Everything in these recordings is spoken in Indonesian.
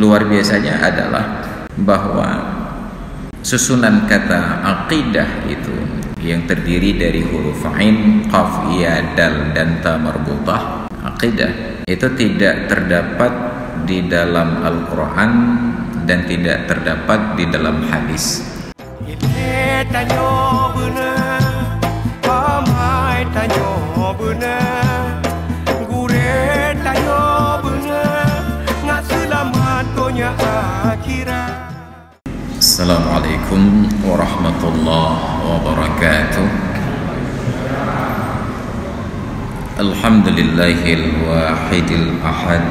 luar biasanya adalah bahwa susunan kata aqidah itu yang terdiri dari huruf ain, qaf, ya, dal, dan ta marbutah, aqidah itu tidak terdapat di dalam Al-Quran dan tidak terdapat di dalam hadis. Assalamualaikum warahmatullahi wabarakatuh. Alhamdulillahil wahidil ahad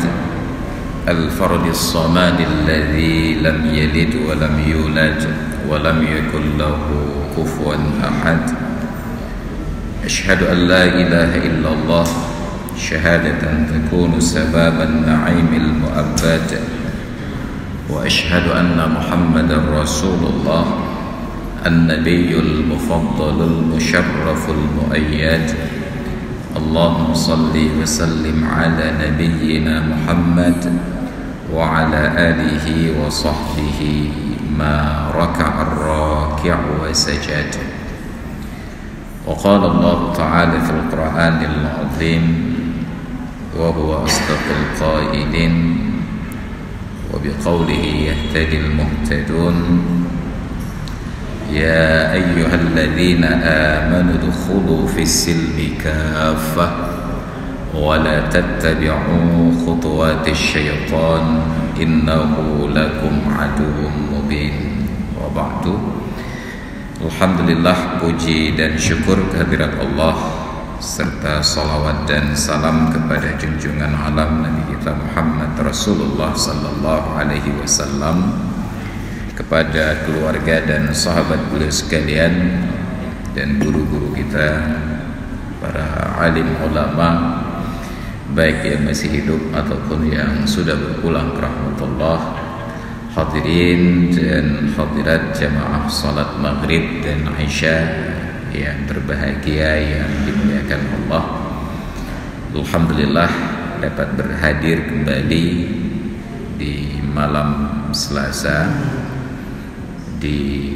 al-fardis samadil ladzi lam yalid wa lam yulad wa lam yakul lahu kufuwan ahad. Asyhadu an la ilaha illallah syahadatan takunu sababan na'imil mu'abbad. وأشهد أن محمد رسول الله النبي المفضل المشرف المؤيد. اللهم صل وسلم على نبينا محمد وعلى آله وصحبه ما ركع الراكع وسجد. وقال الله تعالى في القرآن العظيم وهو أصدق القائلين وبقوله يهتدي المهتدون يا أيها الذين آمنوا ادخلوا في السلم كافة ولا تتبعوا خطوات الشيطان إنه لكم عدو مبين. وبعد, alhamdulillah, puji dan syukur kehadirat Allah serta salawat dan salam kepada junjungan alam Nabi kita Muhammad Rasulullah sallallahu alaihi wasallam, kepada keluarga dan sahabat beliau sekalian, dan guru-guru kita, para alim ulama baik yang masih hidup ataupun yang sudah berpulang ke rahmatullah, hadirin dan hadirat jamaah salat maghrib dan isya yang berbahagia, yang dimuliakan Allah. Alhamdulillah dapat berhadir kembali di malam Selasa di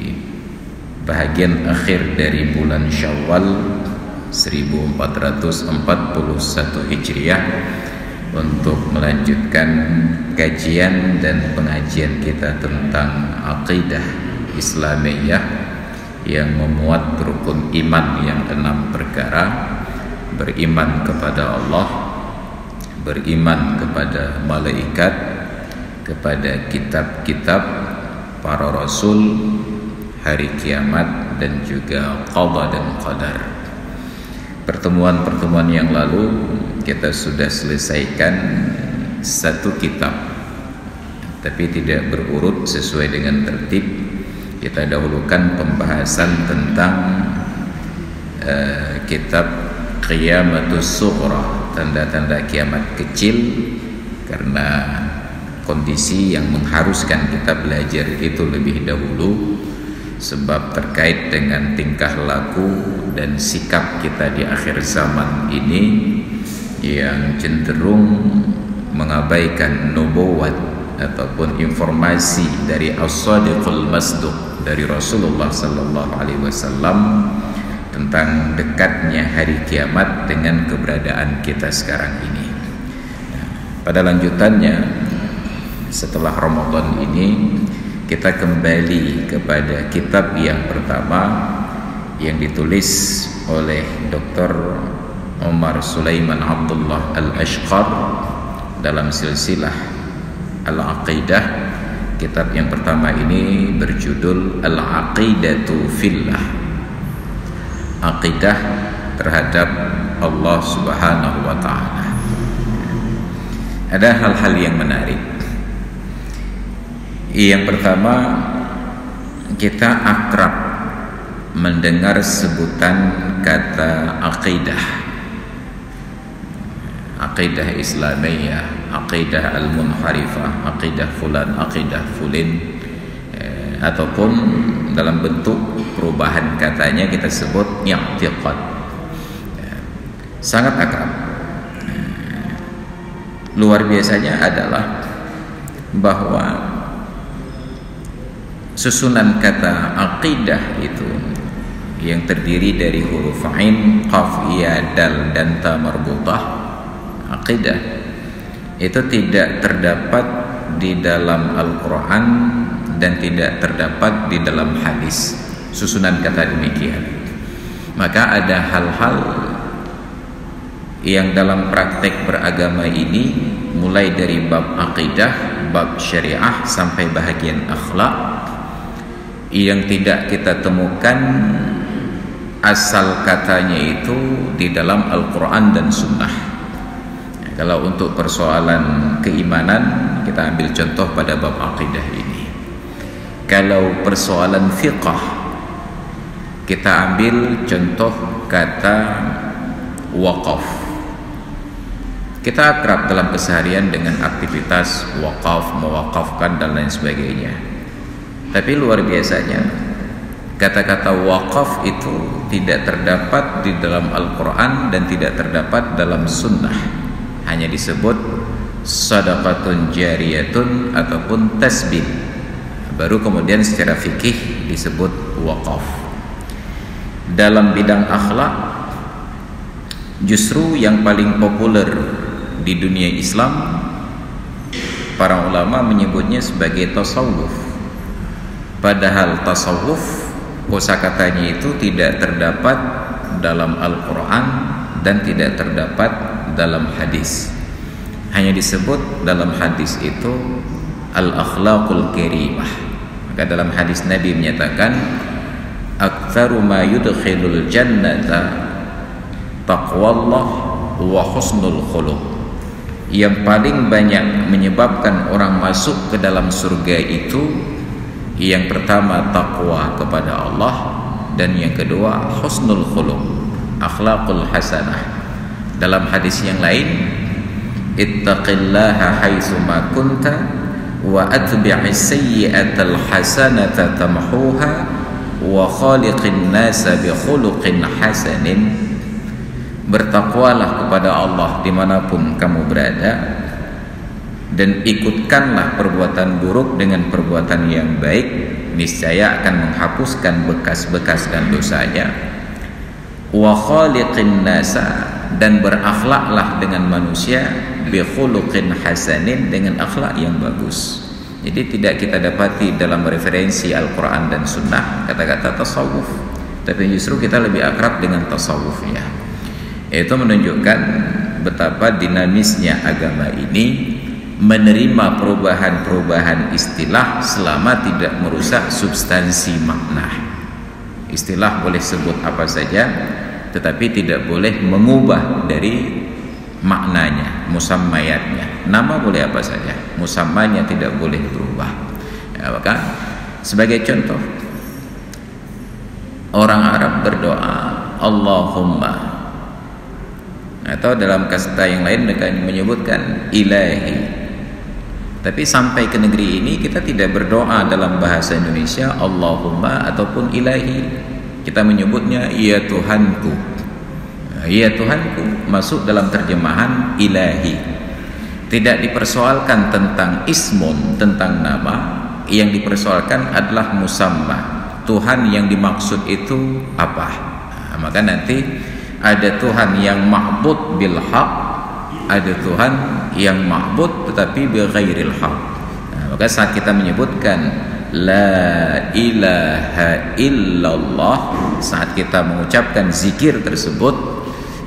bahagian akhir dari bulan Syawal 1441 Hijriah untuk melanjutkan kajian dan pengajian kita tentang aqidah Islamiyah yang memuat rukun iman yang 6 perkara: beriman kepada Allah, beriman kepada malaikat, kepada kitab-kitab, para rasul, hari kiamat, dan juga qada dan qadar. Pertemuan-pertemuan yang lalu kita sudah selesaikan satu kitab, tapi tidak berurut sesuai dengan tertib. Kita dahulukan pembahasan tentang kitab Qiyamatus Sughra, tanda-tanda kiamat kecil, karena kondisi yang mengharuskan kita belajar itu lebih dahulu, sebab terkait dengan tingkah laku dan sikap kita di akhir zaman ini yang cenderung mengabaikan nubuwat ataupun informasi dari as-sadiqul masduq, dari Rasulullah sallallahu alaihi wasallam tentang dekatnya hari kiamat dengan keberadaan kita sekarang ini. Pada lanjutannya, setelah Ramadan ini, kita kembali kepada kitab yang pertama yang ditulis oleh Dr. Umar Sulaiman Abdullah Al-Ashqar dalam silsilah Al-Aqidah. Kitab yang pertama ini berjudul Al-Aqidatu Fillah, aqidah terhadap Allah Subhanahu wa ta'ala. Ada hal-hal yang menarik. Yang pertama, kita akrab mendengar sebutan kata aqidah, aqidah Islamiyah, aqidah al-munharifah, aqidah fulan, aqidah fulin, ataupun dalam bentuk perubahan katanya kita sebut i'tiqad. Sangat akrab. Luar biasanya adalah bahwa susunan kata aqidah itu yang terdiri dari huruf ain, qaf, ya, dal, dan ta marbutah, aqidah itu tidak terdapat di dalam Al-Quran dan tidak terdapat di dalam hadis. Susunan kata demikian. Maka ada hal-hal yang dalam praktek beragama ini, mulai dari bab aqidah, bab syariah, sampai bahagian akhlak, yang tidak kita temukan asal katanya itu di dalam Al-Quran dan Sunnah. Kalau untuk persoalan keimanan, kita ambil contoh pada bab aqidah ini. Kalau persoalan fiqh, kita ambil contoh kata waqaf. Kita akrab dalam keseharian dengan aktivitas waqaf, mewakafkan, dan lain sebagainya. Tapi luar biasanya, kata-kata waqaf itu tidak terdapat di dalam Al-Quran dan tidak terdapat dalam Sunnah. Hanya disebut sadaqatun jariyatun ataupun tasbih. Baru kemudian secara fikih disebut waqaf. Dalam bidang akhlak, justru yang paling populer di dunia Islam, para ulama menyebutnya sebagai tasawuf. Padahal tasawuf kosakatanya itu tidak terdapat dalam Al-Quran dan tidak terdapat dalam hadis. Hanya disebut dalam hadis itu al-akhlaqul karimah. Maka dalam hadis Nabi menyatakan, aktsaru ma yudkhilul jannata taqwallah wa husnul khuluq. Yang paling banyak menyebabkan orang masuk ke dalam surga itu, yang pertama takwa kepada Allah, dan yang kedua husnul khuluq, akhlaqul hasanah. Dalam hadis yang lain, ittaqillaha haitsu ma kunta wa atbi'is sayyi'atal hasanata tamhuha wa khaliqin nasa bi khuluqin hasanin. Bertakwalah kepada Allah dimanapun kamu berada, dan ikutkanlah perbuatan buruk dengan perbuatan yang baik, niscaya akan menghapuskan bekas-bekas dan dosanya. Wa khaliqin nasa, dan berakhlaklah dengan manusia, bi khuluqin hasanin, dengan akhlak yang bagus. Jadi tidak kita dapati dalam referensi Al-Quran dan Sunnah kata-kata tasawuf, tapi justru kita lebih akrab dengan tasawufnya. Itu menunjukkan betapa dinamisnya agama ini, menerima perubahan-perubahan istilah selama tidak merusak substansi makna. Istilah boleh sebut apa saja, tetapi tidak boleh mengubah dari maknanya, musammayatnya. Nama boleh apa saja, musammanya tidak boleh berubah. Ya, maka sebagai contoh, orang Arab berdoa Allahumma, atau dalam kasta yang lain mereka menyebutkan ilahi. Tapi sampai ke negeri ini kita tidak berdoa dalam bahasa Indonesia Allahumma ataupun ilahi. Kita menyebutnya ya Tuhanku. Ya Tuhanku masuk dalam terjemahan ilahi. Tidak dipersoalkan tentang ismun, tentang nama. Yang dipersoalkan adalah musamma, Tuhan yang dimaksud itu apa. Maka nanti ada Tuhan yang ma'bud bil haq, ada Tuhan yang ma'bud tetapi bi ghairil haq. Maka saat kita menyebutkan la ilaha illallah, saat kita mengucapkan zikir tersebut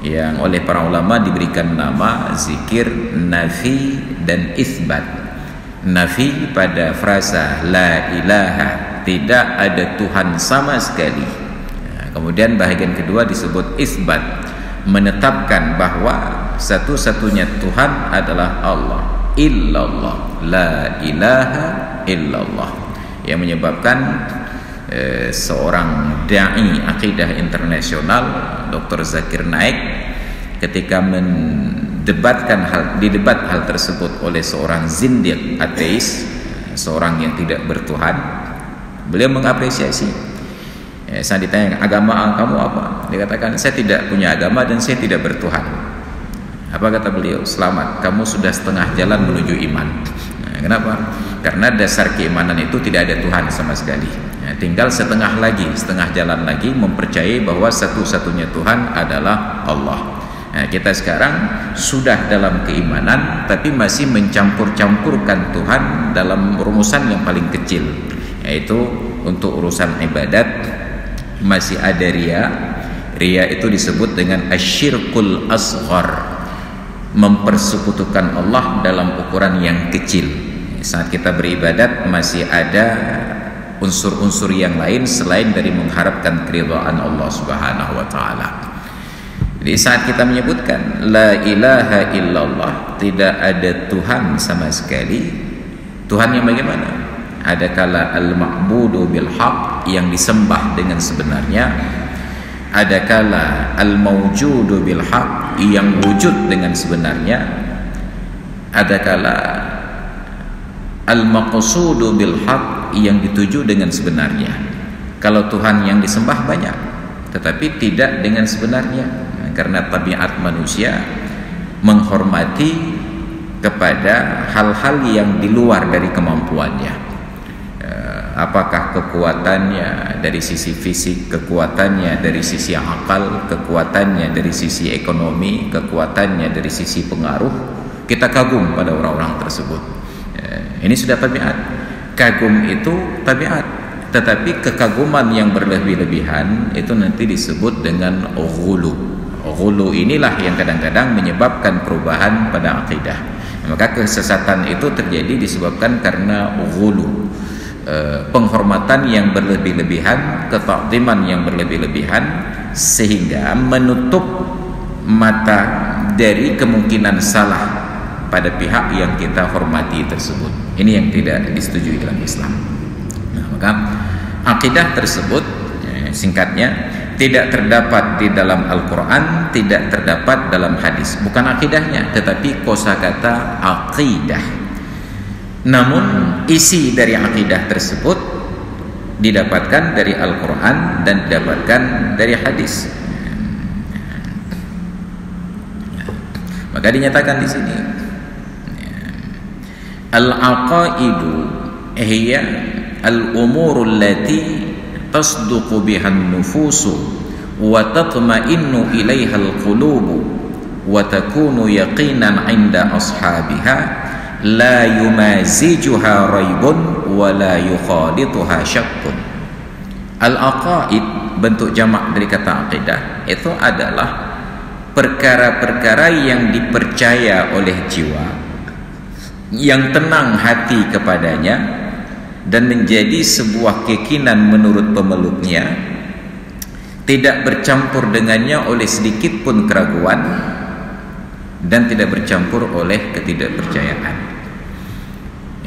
yang oleh para ulama diberikan nama zikir nafi dan isbat. Nafi pada frasa la ilaha, tidak ada Tuhan sama sekali. Kemudian bahagian kedua disebut isbat, menetapkan bahwa satu-satunya Tuhan adalah Allah, illallah, la ilaha illallah. Yang menyebabkan seorang da'i akidah internasional, Dr. Zakir Naik, ketika didebat hal tersebut oleh seorang zindiq ateis, seorang yang tidak bertuhan, beliau mengapresiasi. Saat ditanya agama kamu apa, dia katakan saya tidak punya agama dan saya tidak bertuhan. Apa kata beliau? Selamat, kamu sudah setengah jalan menuju iman. Kenapa? Karena dasar keimanan itu tidak ada Tuhan sama sekali. Tinggal setengah jalan lagi mempercayai bahwa satu-satunya Tuhan adalah Allah. Kita sekarang sudah dalam keimanan tapi masih mencampur-campurkan Tuhan dalam rumusan yang paling kecil, yaitu untuk urusan ibadat masih ada riya. Riya itu disebut dengan asyirkul asghar, mempersekutukan Allah dalam ukuran yang kecil. Saat kita beribadat masih ada unsur-unsur yang lain selain dari mengharapkan keridhaan Allah Subhanahu wa taala. Jadi saat kita menyebutkan la ilaha illallah, tidak ada Tuhan sama sekali. Tuhan yang bagaimana? Adakala al-ma'budu bil haq, yang disembah dengan sebenarnya. Adakala al-mawjudu bil haq, yang wujud dengan sebenarnya. Adakala al-maqsudu bil haq, yang dituju dengan sebenarnya. Kalau Tuhan yang disembah banyak, tetapi tidak dengan sebenarnya, karena tabiat manusia menghormati kepada hal-hal yang di luar dari kemampuannya. Apakah kekuatannya dari sisi fisik, kekuatannya dari sisi akal, kekuatannya dari sisi ekonomi, kekuatannya dari sisi pengaruh, kita kagum pada orang-orang tersebut. Ini sudah tabiat. Kagum itu tabiat, tetapi kekaguman yang berlebih-lebihan itu nanti disebut dengan ghulu. Ghulu inilah yang kadang-kadang menyebabkan perubahan pada akidah. Maka kesesatan itu terjadi disebabkan karena ghulu, penghormatan yang berlebih-lebihan, ketakdiman yang berlebih-lebihan, sehingga menutup mata dari kemungkinan salah pada pihak yang kita hormati tersebut. Ini yang tidak disetujui dalam Islam. Maka akidah tersebut, singkatnya, tidak terdapat di dalam Al-Quran, tidak terdapat dalam hadis. Bukan akidahnya, tetapi kosakata akidah. Namun isi dari akidah tersebut didapatkan dari Al-Quran dan didapatkan dari hadis. Maka dinyatakan di sini, al-aqaidu hiya al-umurul lati tasduqu bihan nufusu wa tatma'innu ilaiha al-qulubu wa takunu yaqinan 'inda ashabiha la yumazijuha raibun wa la yukhalituha syakkun. Al-aqaid, bentuk jamak dari kata aqidah, itu adalah perkara-perkara yang dipercaya oleh jiwa, yang tenang hati kepadanya dan menjadi sebuah keyakinan menurut pemeluknya, tidak bercampur dengannya oleh sedikit pun keraguan dan tidak bercampur oleh ketidakpercayaan.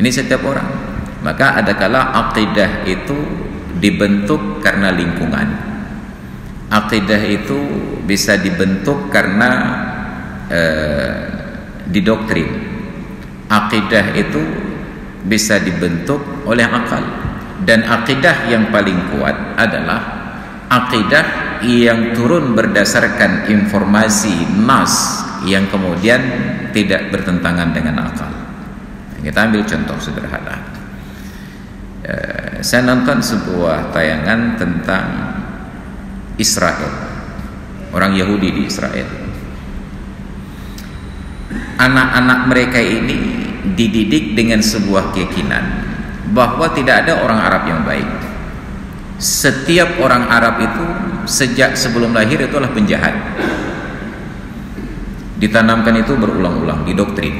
Ini setiap orang. Maka adakala akidah itu dibentuk karena lingkungan. Akidah itu bisa dibentuk karena didoktrin. Akidah itu bisa dibentuk oleh akal. Dan akidah yang paling kuat adalah akidah yang turun berdasarkan informasi nas yang kemudian tidak bertentangan dengan akal. Kita ambil contoh sederhana. Saya nonton sebuah tayangan tentang Israel, orang Yahudi di Israel. Anak-anak mereka ini dididik dengan sebuah keyakinan bahwa tidak ada orang Arab yang baik. Setiap orang Arab itu sejak sebelum lahir itu adalah penjahat. Ditanamkan itu berulang-ulang, didoktrin.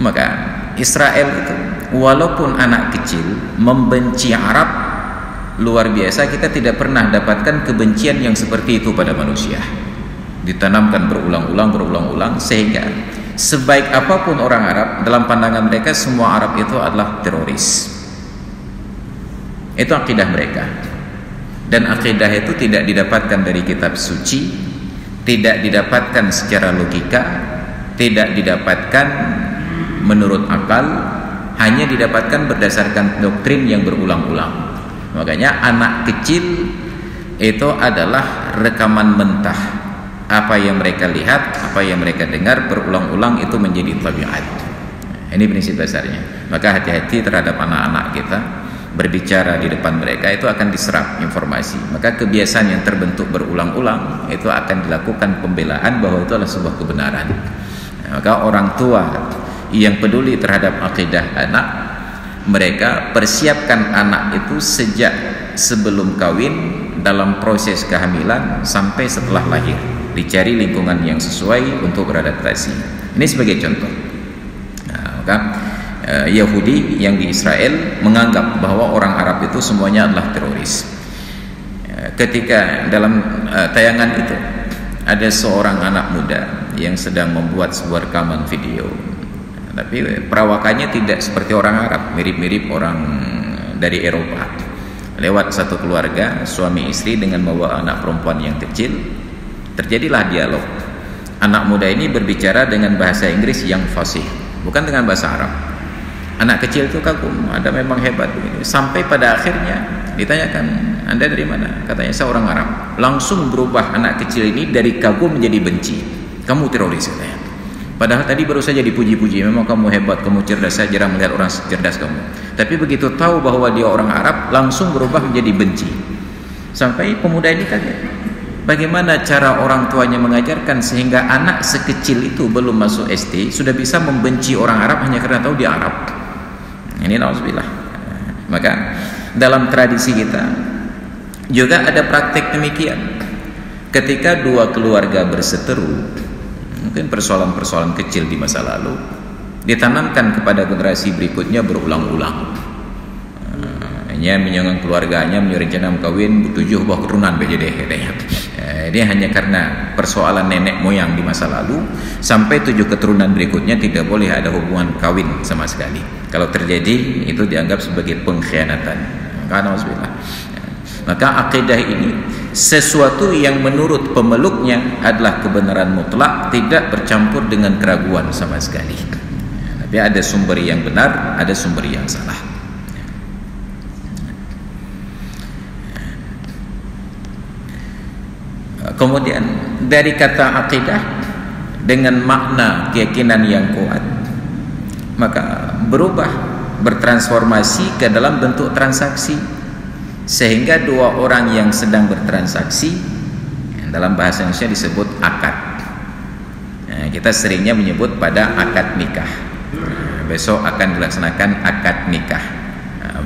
Maka Israel itu walaupun anak kecil membenci Arab luar biasa, kita tidak pernah dapatkan kebencian yang seperti itu pada manusia. Ditanamkan berulang-ulang sehingga sebaik apapun orang Arab, dalam pandangan mereka semua Arab itu adalah teroris. Itu akidah mereka. Dan akidah itu tidak didapatkan dari kitab suci, tidak didapatkan secara logika, tidak didapatkan menurut akal, hanya didapatkan berdasarkan doktrin yang berulang-ulang. Makanya anak kecil itu adalah rekaman mentah. Apa yang mereka lihat, apa yang mereka dengar berulang-ulang itu menjadi tabiat. Ini prinsip dasarnya. Maka hati-hati terhadap anak-anak kita, berbicara di depan mereka itu akan diserap informasi. Maka kebiasaan yang terbentuk berulang-ulang itu akan dilakukan pembelaan bahwa itu adalah sebuah kebenaran. Maka orang tua yang peduli terhadap akidah anak, mereka persiapkan anak itu sejak sebelum kawin, dalam proses kehamilan sampai setelah lahir. Dicari lingkungan yang sesuai untuk beradaptasi. Ini sebagai contoh. Maka Yahudi yang di Israel menganggap bahwa orang Arab itu semuanya adalah teroris. Ketika dalam tayangan itu ada seorang anak muda yang sedang membuat sebuah rekaman video, tapi perawakannya tidak seperti orang Arab, mirip-mirip orang dari Eropa. Lewat satu keluarga, suami istri dengan membawa anak perempuan yang kecil, terjadilah dialog. Anak muda ini berbicara dengan bahasa Inggris yang fasih, bukan dengan bahasa Arab. Anak kecil itu kagum, Anda memang hebat begini. Sampai pada akhirnya ditanyakan, Anda dari mana? Katanya saya orang Arab. Langsung berubah anak kecil ini dari kagum menjadi benci. Kamu teroris katanya. Padahal tadi baru saja dipuji-puji, memang kamu hebat, kamu cerdas, saya jarang melihat orang cerdas kamu. Tapi begitu tahu bahwa dia orang Arab, langsung berubah menjadi benci. Sampai pemuda ini kaget. Bagaimana cara orang tuanya mengajarkan sehingga anak sekecil itu belum masuk SD sudah bisa membenci orang Arab hanya karena tahu dia Arab. Ini nauzubillah. Maka dalam tradisi kita juga ada praktek demikian. Ketika dua keluarga berseteru, mungkin persoalan-persoalan kecil di masa lalu, ditanamkan kepada generasi berikutnya berulang-ulang. Hanya menyangka keluarganya, merencana kawin 7 buah keturunan BJD. Dia hanya karena persoalan nenek moyang di masa lalu, sampai 7 keturunan berikutnya tidak boleh ada hubungan kawin sama sekali. Kalau terjadi itu dianggap sebagai pengkhianatan. Maka akidah ini sesuatu yang menurut pemeluknya adalah kebenaran mutlak, tidak bercampur dengan keraguan sama sekali. Tapi ada sumber yang benar, ada sumber yang salah. Kemudian dari kata akidah dengan makna keyakinan yang kuat, maka berubah, bertransformasi ke dalam bentuk transaksi, sehingga dua orang yang sedang bertransaksi, dalam bahasa Indonesia disebut akad. Kita seringnya menyebut pada akad nikah. Besok akan dilaksanakan akad nikah.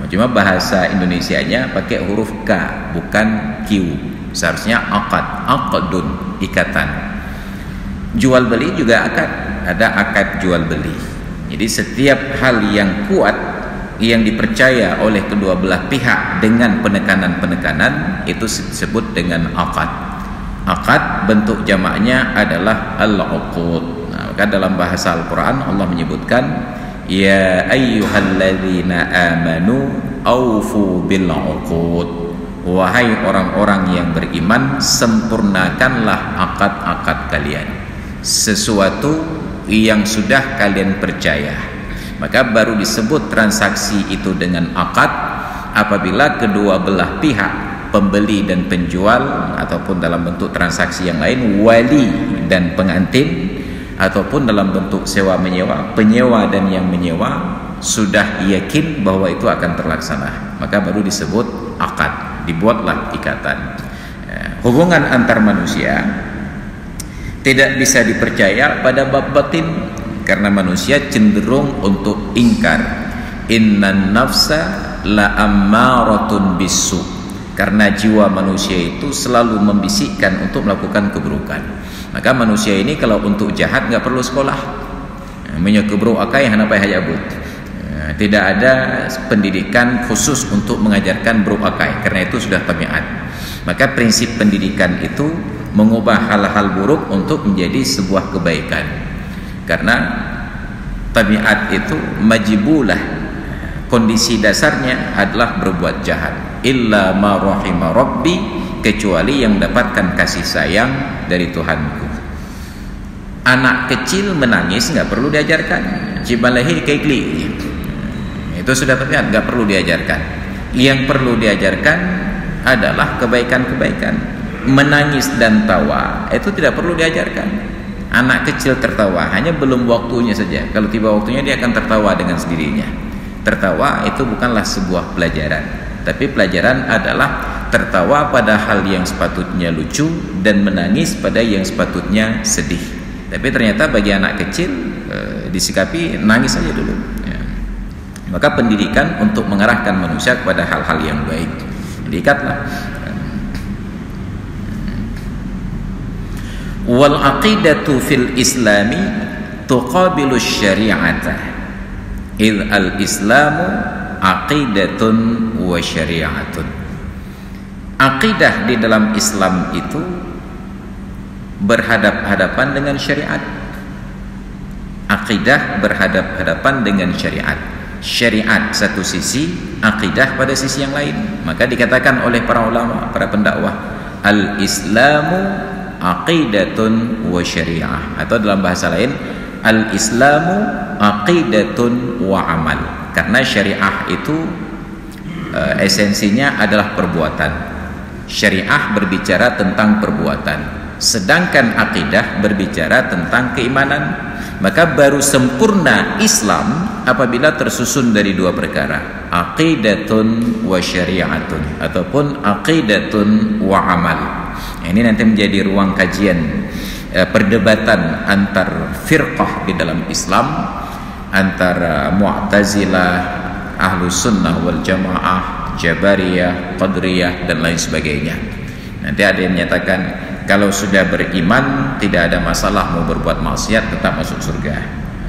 Cuma bahasa Indonesianya pakai huruf K, bukan Q. Seharusnya akad, aqdun, ikatan. Jual beli juga akad, ada akad jual beli. Jadi setiap hal yang kuat yang dipercaya oleh kedua belah pihak dengan penekanan-penekanan itu disebut dengan akad. Akad bentuk jamaknya adalah al-uqud. Maka dalam bahasa Al-Quran Allah menyebutkan, ya ayyuhalladzina amanu awfu bil uqud. Wahai orang-orang yang beriman, sempurnakanlah akad-akad kalian, sesuatu yang sudah kalian percaya. Maka baru disebut transaksi itu dengan akad apabila kedua belah pihak, pembeli dan penjual, ataupun dalam bentuk transaksi yang lain, wali dan pengantin, ataupun dalam bentuk sewa menyewa, penyewa dan yang menyewa, sudah yakin bahwa itu akan terlaksana, maka baru disebut akad. Dibuatlah ikatan. Hubungan antar manusia tidak bisa dipercaya pada bab batin, karena manusia cenderung untuk ingkar. Innan nafsa la ammaratun bisu. Karena jiwa manusia itu selalu membisikkan untuk melakukan keburukan. Maka manusia ini kalau untuk jahat nggak perlu sekolah. Menyekebru akai hanapai hayabut. Tidak ada pendidikan khusus untuk mengajarkan berupakai, karena itu sudah tabiat. Maka prinsip pendidikan itu mengubah hal-hal buruk untuk menjadi sebuah kebaikan, karena tabiat itu majibulah, kondisi dasarnya adalah berbuat jahat. Illa ma rahima rabbi, kecuali yang mendapatkan kasih sayang dari Tuhanku. Anak kecil menangis nggak perlu diajarkan, cibalahi kaikli, itu sudah terlihat, nggak perlu diajarkan. Yang perlu diajarkan adalah kebaikan-kebaikan. Menangis dan tawa itu tidak perlu diajarkan. Anak kecil tertawa, hanya belum waktunya saja. Kalau tiba waktunya dia akan tertawa dengan sendirinya. Tertawa itu bukanlah sebuah pelajaran, tapi pelajaran adalah tertawa pada hal yang sepatutnya lucu dan menangis pada yang sepatutnya sedih. Tapi ternyata bagi anak kecil disikapi nangis saja dulu. Ya. Maka pendidikan untuk mengarahkan manusia kepada hal-hal yang baik. Diikatlah. Wal aqidatu fil islami tuqabilu syari'ata idh al islamu aqidatun wa syari'atun. Aqidah di dalam Islam itu berhadap-hadapan dengan syariat. Aqidah berhadap-hadapan dengan syariat. Syariat satu sisi, aqidah pada sisi yang lain. Maka dikatakan oleh para ulama, para pendakwah, al-islamu aqidatun wa syariah, atau dalam bahasa lain, al-islamu aqidatun wa amal. Karena syariah itu esensinya adalah perbuatan. Syariah berbicara tentang perbuatan, sedangkan aqidah berbicara tentang keimanan. Maka baru sempurna Islam apabila tersusun dari dua perkara, aqidatun wa syari'atun, ataupun aqidatun wa amal. Ini nanti menjadi ruang kajian perdebatan antar firqah di dalam Islam, antara Mu'tazilah, Ahlus Sunnah wal Jamaah, Jabariyah, Qadariyah, dan lain sebagainya. Nanti ada yang menyatakan kalau sudah beriman tidak ada masalah, mau berbuat maksiat tetap masuk surga.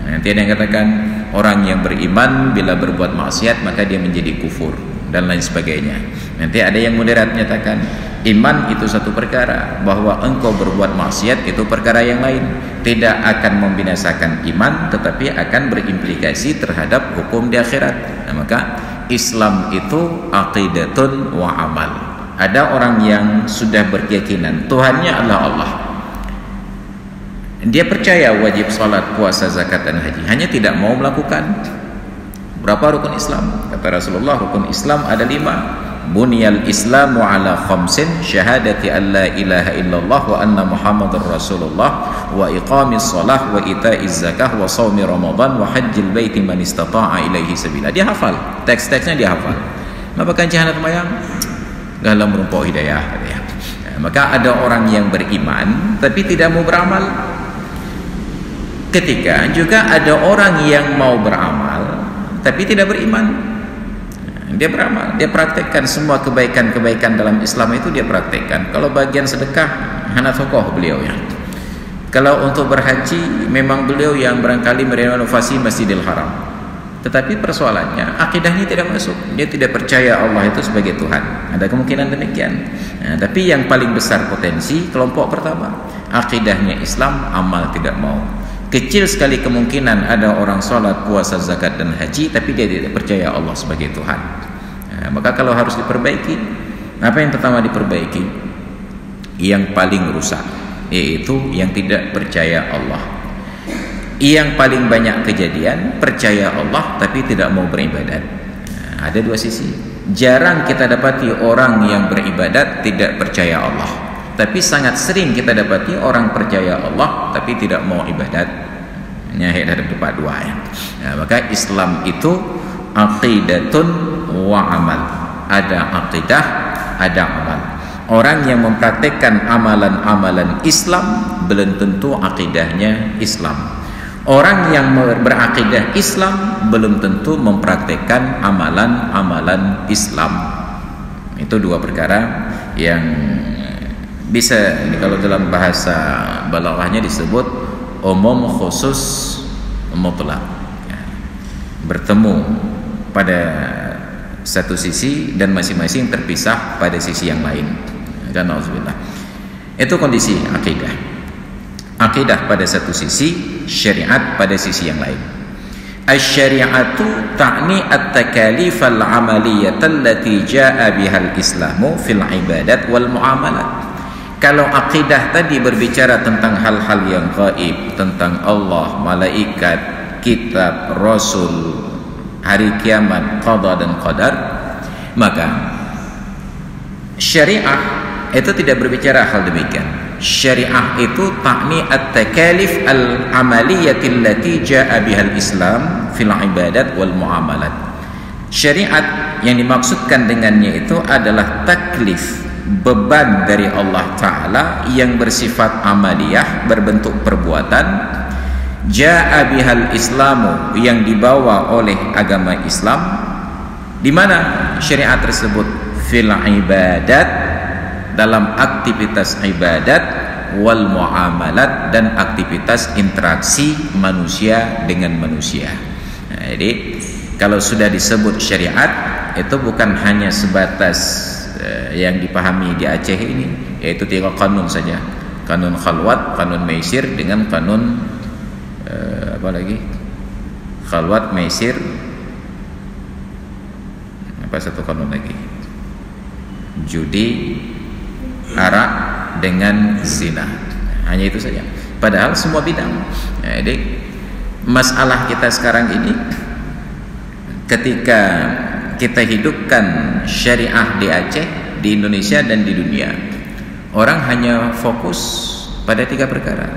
Nanti ada yang katakan orang yang beriman bila berbuat maksiat maka dia menjadi kufur, dan lain sebagainya. Nanti ada yang moderat menyatakan iman itu satu perkara, bahwa engkau berbuat maksiat itu perkara yang lain, tidak akan membinasakan iman tetapi akan berimplikasi terhadap hukum di akhirat. Nah, maka Islam itu aqidatun wa amal. Ada orang yang sudah berkeyakinan Tuhannya adalah Allah, dia percaya wajib salat, puasa, zakat, dan haji, hanya tidak mau melakukan. Berapa rukun Islam? Kata Rasulullah, rukun Islam ada 5. Buniyal Islamu ala khamsin, syahadati an la ilaha illallah wa anna Muhammadar Rasulullah, wa iqamis salah, wa ita'iz zakah, wa sawmi ramadan, wa hajjil baiti man istata'a ilaihi sabila. Dia hafal, teks-teksnya dia hafal. Apa kancing anak mayang? Dalam rumput hidayah, katanya. Nah, maka ada orang yang beriman tapi tidak mau beramal. Ketika juga ada orang yang mau beramal tapi tidak beriman. Dia beramal, dia praktekkan semua kebaikan-kebaikan dalam Islam itu dia praktekkan. Kalau bagian sedekah, hana tokoh beliau ya. Kalau untuk berhaji, memang beliau yang barangkali merenovasi Masjidil Haram. Tetapi persoalannya akidahnya tidak masuk. Dia tidak percaya Allah itu sebagai Tuhan. Ada kemungkinan demikian. Nah, tapi yang paling besar potensi kelompok pertama, akidahnya Islam, amal tidak mau. Kecil sekali kemungkinan ada orang sholat, puasa, zakat, dan haji tapi dia tidak percaya Allah sebagai Tuhan. Nah, maka kalau harus diperbaiki, apa yang pertama diperbaiki? Yang paling rusak, yaitu yang tidak percaya Allah. Yang paling banyak kejadian percaya Allah tapi tidak mau beribadat. Nah, ada dua sisi. Jarang kita dapati orang yang beribadat tidak percaya Allah, tapi sangat sering kita dapati orang percaya Allah tapi tidak mau ibadat. Hanya ada tempat dua ya. Nah, maka Islam itu aqidatun wa amal. Ada aqidah, ada amal. Orang yang mempraktekkan amalan-amalan Islam belum tentu akidahnya Islam. Orang yang berakidah Islam belum tentu mempraktekkan amalan-amalan Islam. Itu dua perkara yang bisa, kalau dalam bahasa balaghahnya disebut umum khusus mutlak, ya, bertemu pada satu sisi dan masing-masing terpisah pada sisi yang lain. Dan auzubillah. Itu kondisi akidah. Akidah pada satu sisi, syariat pada sisi yang lain. Asy-syari'atu ta'ni at-takalif al-amaliyah allati jaa'a biha al-islamu fil ibadat wal muamalat. Kalau akidah tadi berbicara tentang hal-hal yang gaib, tentang Allah, malaikat, kitab, rasul, hari kiamat, qada dan qadar, maka syariah itu tidak berbicara hal demikian. syariah itu ta'ni at-takalif al-amaliyati allati ja'a bihal Islam fil ibadat wal muamalat. Syariat yang dimaksudkan dengannya itu adalah taklif, beban dari Allah Ta'ala yang bersifat amaliyah, berbentuk perbuatan, ja'a bihal Islamu, yang dibawa oleh agama Islam. Di mana syariat tersebut? Fil ibadat, dalam aktivitas ibadat, wal muamalat, dan aktivitas interaksi manusia dengan manusia. Nah, jadi kalau sudah disebut syariat, itu bukan hanya sebatas yang dipahami di Aceh ini, yaitu 3 kanun saja. Kanun khalwat, kanun maisir, dengan kanun apa lagi? Khalwat, maisir, apa satu kanun lagi? Judi, arak, dengan zina. Hanya itu saja. Padahal semua bidang. Jadi masalah kita sekarang ini, ketika kita hidupkan syariah di Aceh, di Indonesia, dan di dunia, orang hanya fokus pada 3 perkara: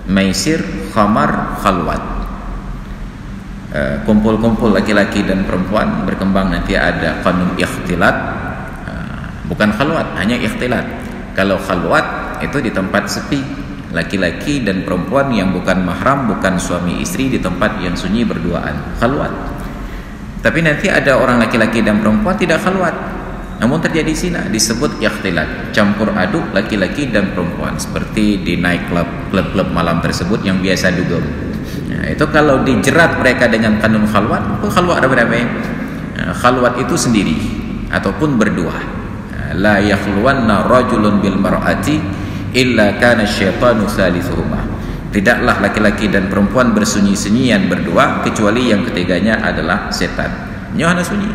maisir, khamar, khalwat. Kumpul-kumpul laki-laki dan perempuan, berkembang nanti ada kanun ikhtilat. Bukan khalwat, hanya ikhtilat. Kalau khalwat itu di tempat sepi, laki-laki dan perempuan yang bukan mahram, bukan suami istri, di tempat yang sunyi berduaan, khalwat. Tapi nanti ada orang laki-laki dan perempuan tidak khalwat, namun terjadi zina, disebut ikhtilat, campur aduk laki-laki dan perempuan, seperti di nightclub, klub-klub malam tersebut yang biasa dugem. Nah, itu kalau dijerat mereka dengan kanun khalwat, itu khalwat ada berapa ya? Khalwat itu sendiri ataupun berdua. La yakhluwanna rajulun bil mar'ati illa kana syaitanu thalithuhuma. Tidaklah laki-laki dan perempuan bersunyi-sunyian berdua kecuali yang ketiganya adalah setan. Nyohana sunyi.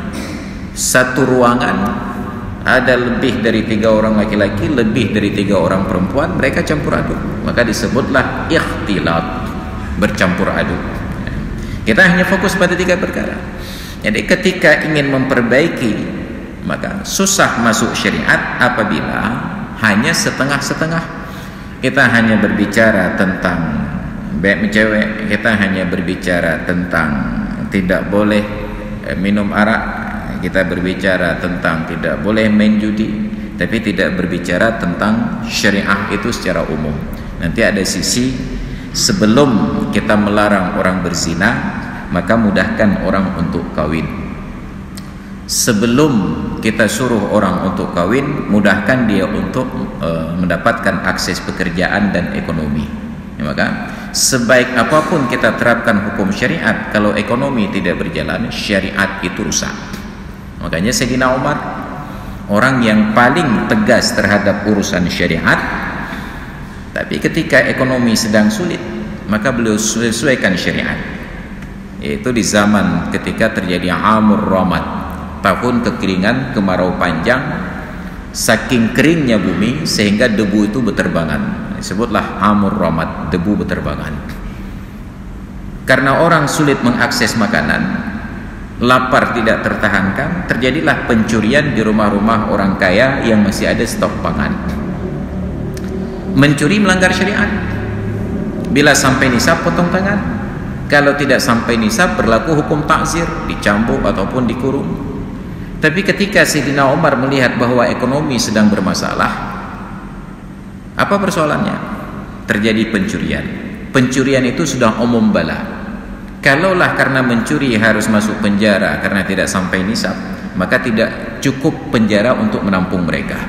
Satu ruangan ada lebih dari 3 orang laki-laki, lebih dari 3 orang perempuan, mereka campur aduk, maka disebutlah ikhtilat, bercampur aduk. Kita hanya fokus pada 3 perkara. Jadi ketika ingin memperbaiki, maka susah masuk syariat apabila hanya setengah-setengah. Kita hanya berbicara tentang baik cewek, kita hanya berbicara tentang tidak boleh minum arak, kita berbicara tentang tidak boleh main judi, tapi tidak berbicara tentang syariah itu secara umum. Nanti ada sisi sebelum kita melarang orang berzina, maka mudahkan orang untuk kawin. Sebelum kita suruh orang untuk kawin, mudahkan dia untuk mendapatkan akses pekerjaan dan ekonomi. Ya, maka sebaik apapun kita terapkan hukum syariat, kalau ekonomi tidak berjalan, syariat itu rusak. Makanya Sayyidina Umar, orang yang paling tegas terhadap urusan syariat, tapi ketika ekonomi sedang sulit, maka beliau sesuaikan syariat. Yaitu di zaman ketika terjadi Amur Ramad, tahun kekeringan, kemarau panjang, saking keringnya bumi sehingga debu itu berterbangan. Disebutlah Amur Ramad, debu berterbangan. Karena orang sulit mengakses makanan, lapar tidak tertahankan, terjadilah pencurian di rumah-rumah orang kaya yang masih ada stok pangan. Mencuri melanggar syariat. Bila sampai nisab potong tangan, kalau tidak sampai nisab berlaku hukum takzir, dicambuk ataupun dikurung. Tapi ketika Sayyidina Umar melihat bahwa ekonomi sedang bermasalah, apa persoalannya? Terjadi pencurian. Pencurian itu sudah umum bala. Kalaulah karena mencuri harus masuk penjara karena tidak sampai nisab, maka tidak cukup penjara untuk menampung mereka.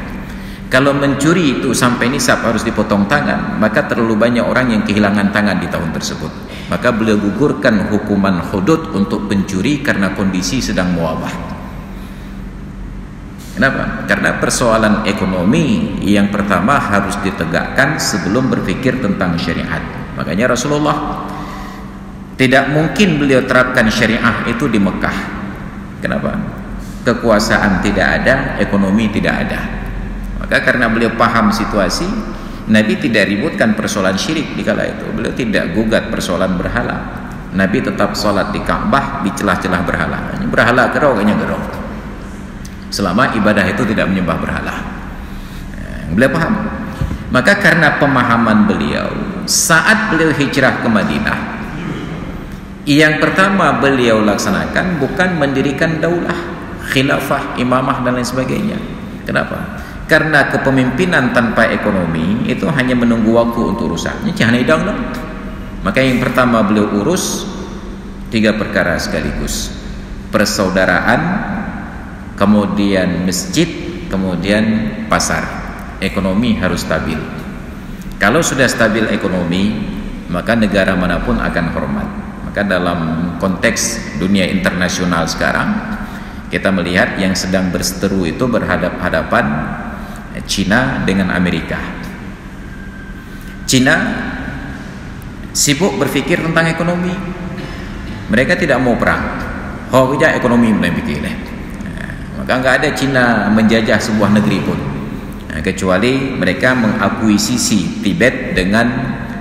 Kalau mencuri itu sampai nisab harus dipotong tangan, maka terlalu banyak orang yang kehilangan tangan di tahun tersebut. Maka beliau gugurkan hukuman hudud untuk pencuri karena kondisi sedang muwabah. Kenapa? Karena persoalan ekonomi yang pertama harus ditegakkan sebelum berpikir tentang syariat. Makanya Rasulullah tidak mungkin beliau terapkan syariah itu di Mekah. Kenapa? Kekuasaan tidak ada, ekonomi tidak ada. Maka karena beliau paham situasi, Nabi tidak ributkan persoalan syirik di kala itu. Beliau tidak gugat persoalan berhala. Nabi tetap sholat di Ka'bah di celah-celah berhala. Berhala gerau, kayaknya gerau. Selama ibadah itu tidak menyembah berhala. Beliau paham. Maka karena pemahaman beliau, saat beliau hijrah ke Madinah, yang pertama beliau laksanakan bukan mendirikan daulah, khilafah, imamah dan lain sebagainya. Kenapa? Karena kepemimpinan tanpa ekonomi itu hanya menunggu waktu untuk rusaknya. Jangan hidang dong. Maka yang pertama beliau urus 3 perkara sekaligus: persaudaraan, kemudian masjid, kemudian pasar. Ekonomi harus stabil. Kalau sudah stabil ekonomi, maka negara manapun akan hormat. Maka dalam konteks dunia internasional sekarang, kita melihat yang sedang berseteru itu berhadap-hadapan Cina dengan Amerika. Cina sibuk berpikir tentang ekonomi. Mereka tidak mau perang. Hanya ekonomi mulai pikir. Maka nggak ada Cina menjajah sebuah negeri pun, kecuali mereka mengakuisisi Tibet dengan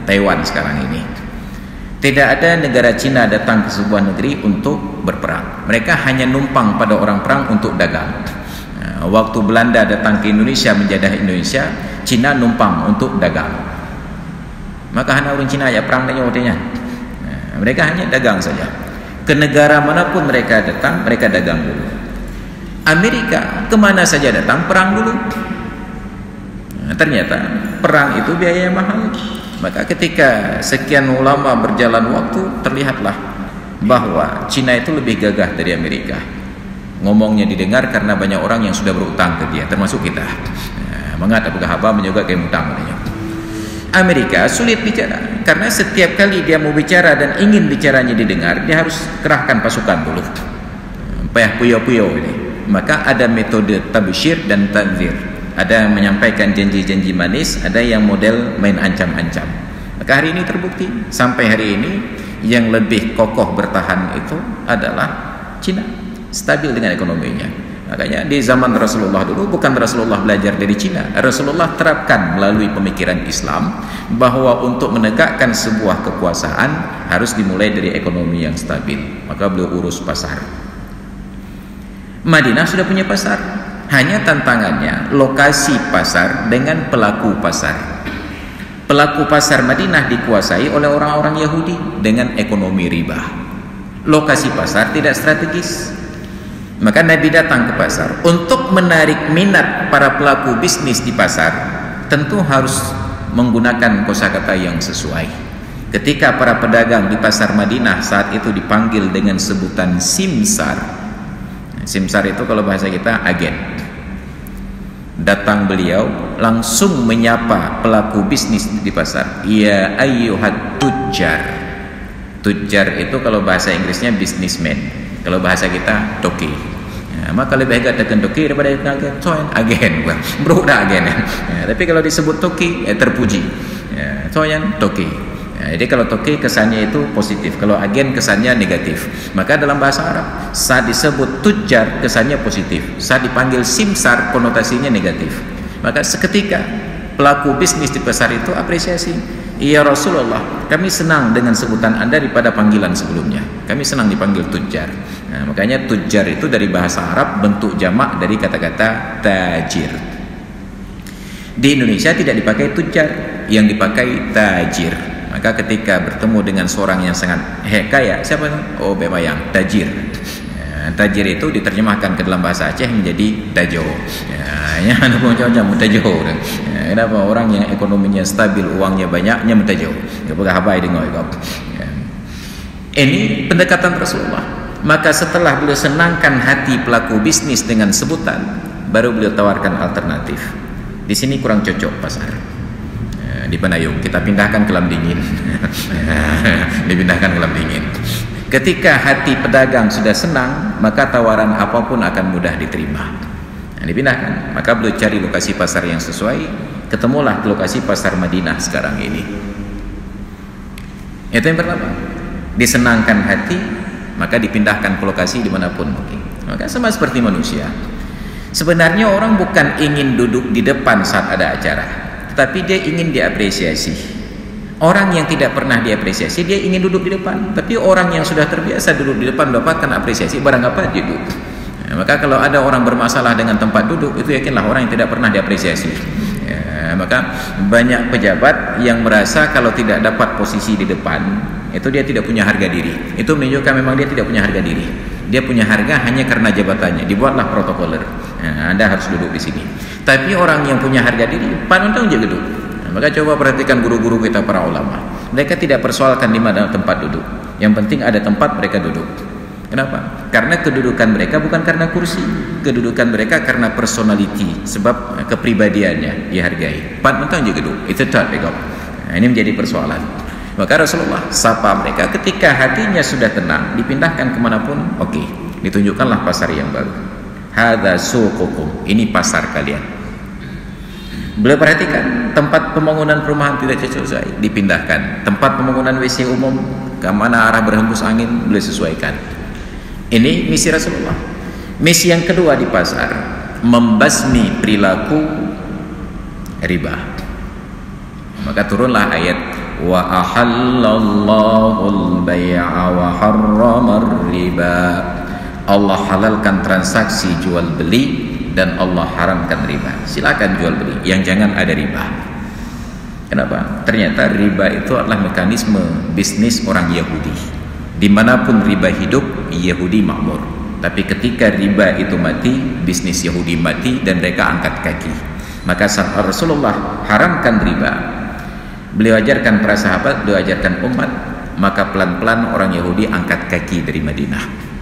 Taiwan sekarang ini. Tidak ada negara Cina datang ke sebuah negeri untuk berperang. Mereka hanya numpang pada orang perang untuk dagang. Waktu Belanda datang ke Indonesia menjajah Indonesia, Cina numpang untuk dagang. Maka hanya orang Cina ya perang dan nyawatnya. Mereka hanya dagang saja. Ke negara manapun mereka datang, mereka dagang dulu. Amerika kemana saja datang, perang dulu. Ternyata perang itu biaya mahal. Maka ketika sekian lama berjalan waktu, terlihatlah bahwa Cina itu lebih gagah dari Amerika. Ngomongnya didengar karena banyak orang yang sudah berutang ke dia, termasuk kita. Mengata haba juga kayak utang. Amerika sulit bicara karena setiap kali dia mau bicara dan ingin bicaranya didengar, dia harus kerahkan pasukan dulu. Payah puyo-puyo ini. Maka ada metode tabsyir dan tanzir. Ada yang menyampaikan janji-janji manis, ada yang model main ancam-ancam. Maka hari ini terbukti, sampai hari ini yang lebih kokoh bertahan itu adalah Cina, stabil dengan ekonominya. Makanya di zaman Rasulullah dulu, bukan Rasulullah belajar dari Cina, Rasulullah terapkan melalui pemikiran Islam bahwa untuk menegakkan sebuah kekuasaan harus dimulai dari ekonomi yang stabil. Maka beliau urus pasar. Madinah sudah punya pasar, hanya tantangannya lokasi pasar dengan pelaku pasar. Pelaku pasar Madinah dikuasai oleh orang-orang Yahudi dengan ekonomi riba. Lokasi pasar tidak strategis. Maka Nabi datang ke pasar untuk menarik minat para pelaku bisnis di pasar. Tentu harus menggunakan kosakata yang sesuai. Ketika para pedagang di pasar Madinah saat itu dipanggil dengan sebutan simsar. Simsar itu kalau bahasa kita agen. Datang beliau langsung menyapa pelaku bisnis di pasar. Ya ayyuhat tujjar. Tujjar itu kalau bahasa Inggrisnya businessman. Kalau bahasa kita toki. Maka lebih hebat dengan toki daripada agen. Bro dah agen. Tapi kalau disebut toki terpuji. Soalnya toki. Jadi kalau toki kesannya itu positif, kalau agen kesannya negatif. Maka dalam bahasa Arab saat disebut tujjar kesannya positif, saat dipanggil simsar konotasinya negatif. Maka seketika pelaku bisnis di pasar itu apresiasi. Ya Rasulullah, kami senang dengan sebutan Anda daripada panggilan sebelumnya. Kami senang dipanggil tujjar. Makanya tujjar itu dari bahasa Arab bentuk jamak dari kata-kata tajir. Di Indonesia tidak dipakai tujjar, yang dipakai tajir. Maka ketika bertemu dengan seorang yang sangat kaya, siapa itu? Oh, bemayang, tajir. Tajir itu diterjemahkan ke dalam bahasa Aceh menjadi tajo. Ya, anu macam tajo. Kenapa orang yang ekonominya stabil, uangnya banyaknya mentajo? Enggak boleh habai dengar itu. Ini pendekatan Rasulullah. Maka setelah beliau senangkan hati pelaku bisnis dengan sebutan, baru beliau tawarkan alternatif. Di sini kurang cocok pasar. Di Penayung kita pindahkan ke Lam Dingin. Dipindahkan ke Lam Dingin. Ketika hati pedagang sudah senang, maka tawaran apapun akan mudah diterima. Dipindahkan. Maka beliau cari lokasi pasar yang sesuai. Ketemulah lokasi pasar Madinah sekarang ini. Itu yang pertama. Disenangkan hati, maka dipindahkan ke lokasi dimanapun mungkin. Maka sama seperti manusia. Sebenarnya orang bukan ingin duduk di depan saat ada acara, tetapi dia ingin diapresiasi. Orang yang tidak pernah diapresiasi, dia ingin duduk di depan. Tapi orang yang sudah terbiasa duduk di depan mendapatkan apresiasi, barang apa dia duduk. Maka kalau ada orang bermasalah dengan tempat duduk, itu yakinlah orang yang tidak pernah diapresiasi. Maka banyak pejabat yang merasa kalau tidak dapat posisi di depan itu dia tidak punya harga diri. Itu menunjukkan memang dia tidak punya harga diri. Dia punya harga hanya karena jabatannya. Dibuatlah protokoler. Anda harus duduk di sini. Tapi orang yang punya harga diri, pantang aja duduk. Maka coba perhatikan guru-guru kita para ulama. Mereka tidak persoalkan di mana tempat duduk. Yang penting ada tempat mereka duduk. Kenapa? Karena kedudukan mereka bukan karena kursi. Kedudukan mereka karena personality, sebab kepribadiannya dihargai. Pantang aja duduk. Itu tak begok. Ini menjadi persoalan. Maka Rasulullah sapa mereka ketika hatinya sudah tenang, dipindahkan kemanapun, oke, ditunjukkanlah pasar yang baru. Hadza suqukum, ini pasar kalian. Beliau perhatikan tempat pembangunan perumahan tidak sesuai, dipindahkan. Tempat pembangunan WC umum ke mana arah berhembus angin, beliau sesuaikan. Ini misi Rasulullah. Misi yang kedua di pasar, membasmi perilaku riba. Maka turunlah ayat wa ahallallahu al-bai'a wa harramar riba. Allah halalkan transaksi jual beli dan Allah haramkan riba. Silakan jual beli, yang jangan ada riba. Kenapa? Ternyata riba itu adalah mekanisme bisnis orang Yahudi. Dimanapun riba hidup, Yahudi makmur. Tapi ketika riba itu mati, bisnis Yahudi mati dan mereka angkat kaki. Maka saat Rasulullah haramkan riba, beliau ajarkan para sahabat, beliau ajarkan umat, maka pelan-pelan orang Yahudi angkat kaki dari Madinah.